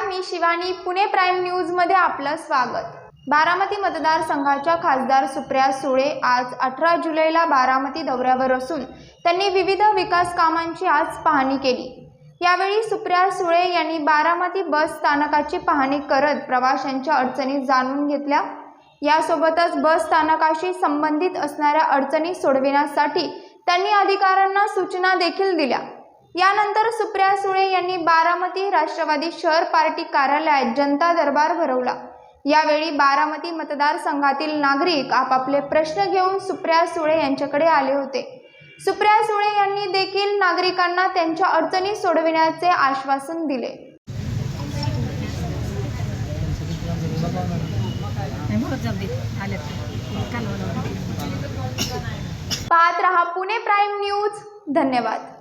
मी Shivani, Pune prime news मध्ये आपलं स्वागत। बारामती मतदारसंघाच्या खासदार सुप्रिया सुळे आज 18 जुलैला बारामती दौऱ्यावर असून त्यांनी विविध विकास कामांची आज पाहणी केली। यावेळी सुप्रिया सुळे यांनी बारामती बस स्थानकाची पाहणी करत प्रवाशांच्या अडचणी जाणून घेतल्या। यासोबतच बस स्थानकाशी संबंधित असणाऱ्या अडचणी सोडविण्यासाठी त्यांनी अधिकाऱ्यांना सूचना देखील दिल्या। यानंतर सुप्रिया सुळे यांनी बारामती राष्ट्रवादी शहर पार्टी कार्यालयात जनता दरबार भरवला। यावेळी बारामती मतदारसंघातील नागरिक आपापले प्रश्न घेऊन सुप्रिया सुळे यांच्याकडे आले होते। सुप्रिया सुळे यांनी देखील नागरिकांना त्यांच्या अडचणी सोडविण्याचे आश्वासन दिले। पाहत रहा पुणे प्राईम न्यूज। धन्यवाद।